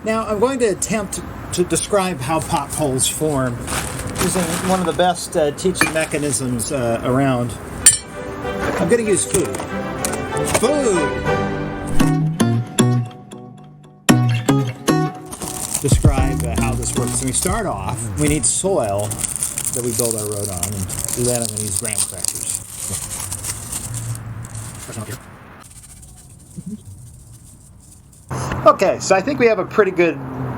Now I'm going to attempt to describe how potholes form using one of the best teaching mechanisms around. I'm going to use food. Describe how this works. So we start off, we need soil that we build our road on, and to do that I'm going to use graham crackers. Okay, so I think we have a pretty good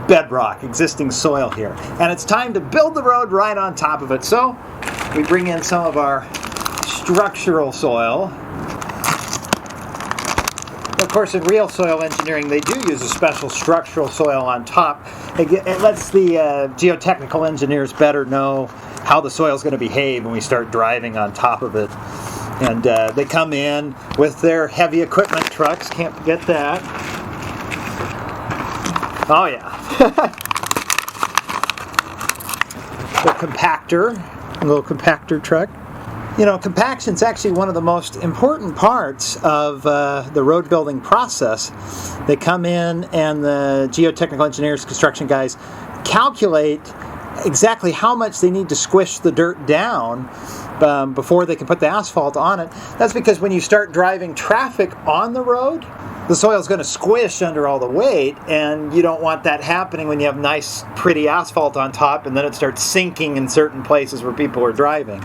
bedrock, existing soil here, and it's time to build the road right on top of it. So we bring in some of our structural soil. Of course, in real soil engineering, they do use a special structural soil on top. It lets the geotechnical engineers better know how the soil is going to behave when we start driving on top of it. And they come in with their heavy equipment trucks, can't forget that. Oh yeah. The compactor, a little compactor truck. You know, compaction is actually one of the most important parts of the road building process. They come in and the geotechnical engineers, construction guys, calculate exactly how much they need to squish the dirt down before they can put the asphalt on it. That's because when you start driving traffic on the road, the soil is going to squish under all the weight, and you don't want that happening when you have nice, pretty asphalt on top, and then it starts sinking in certain places where people are driving.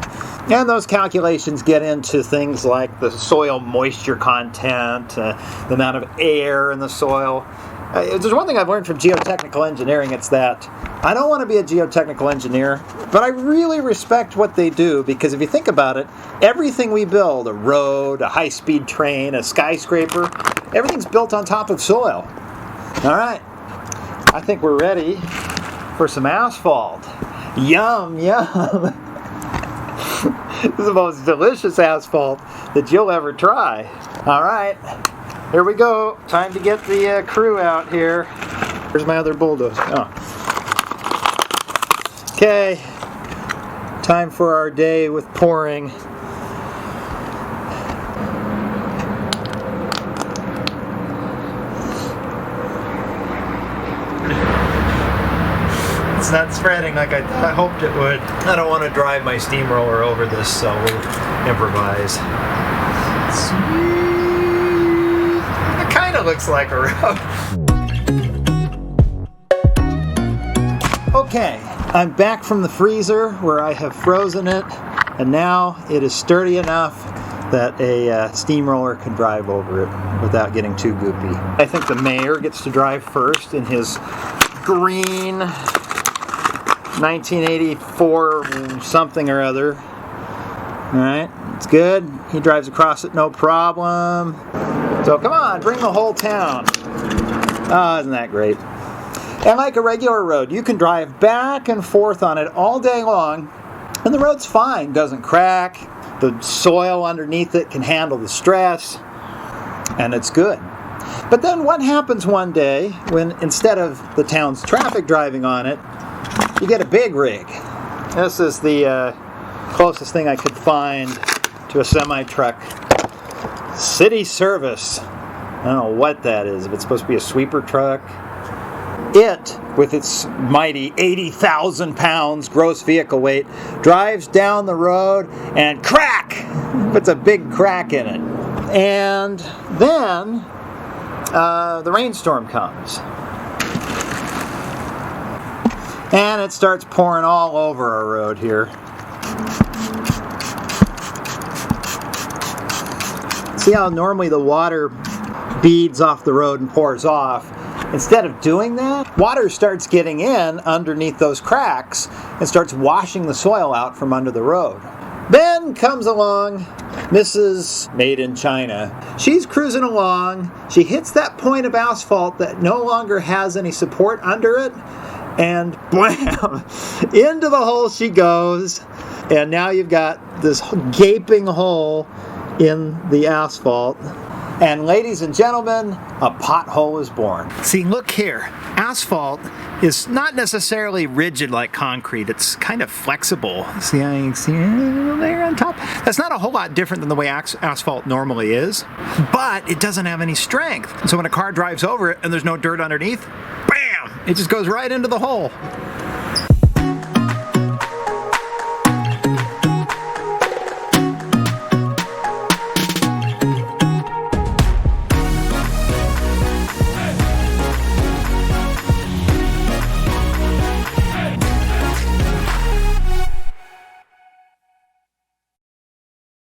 And those calculations get into things like the soil moisture content, the amount of air in the soil. There's one thing I've learned from geotechnical engineering, it's that I don't want to be a geotechnical engineer, but I really respect what they do, because if you think about it, everything we build, a road, a high-speed train, a skyscraper, everything's built on top of soil. All right, I think we're ready for some asphalt. Yum, yum. This is the most delicious asphalt that you'll ever try. All right. Here we go. Time to get the crew out here. Where's my other bulldozer? Oh. Okay. Time for our day with pouring. It's not spreading like I hoped it would. I don't want to drive my steamroller over this, so we'll improvise. Sweet. Looks like a road. Okay, I'm back from the freezer where I have frozen it, and now it is sturdy enough that a steamroller can drive over it without getting too goopy. I think the mayor gets to drive first in his green 1984 something or other. Alright, it's good. He drives across it no problem. So come on, bring the whole town. Oh, isn't that great? And like a regular road, you can drive back and forth on it all day long, and the road's fine, doesn't crack. The soil underneath it can handle the stress, and it's good. But then what happens one day when instead of the town's traffic driving on it, you get a big rig. This is the closest thing I could find to a semi-truck. City service. I don't know what that is. If it's supposed to be a sweeper truck. It, with its mighty 80,000 pounds gross vehicle weight, drives down the road and crack! Puts a big crack in it. And then the rainstorm comes. And it starts pouring all over our road here. See how normally the water beads off the road and pours off? Instead of doing that, water starts getting in underneath those cracks and starts washing the soil out from under the road. Then comes along Mrs. Made in China. She's cruising along. She hits that point of asphalt that no longer has any support under it, and blam! Into the hole she goes, and now you've got this gaping hole in the asphalt. And ladies and gentlemen, a pothole is born. See, look here. Asphalt is not necessarily rigid like concrete. It's kind of flexible. See how you can see there on top? That's not a whole lot different than the way asphalt normally is, but it doesn't have any strength. So when a car drives over it and there's no dirt underneath, bam! It just goes right into the hole.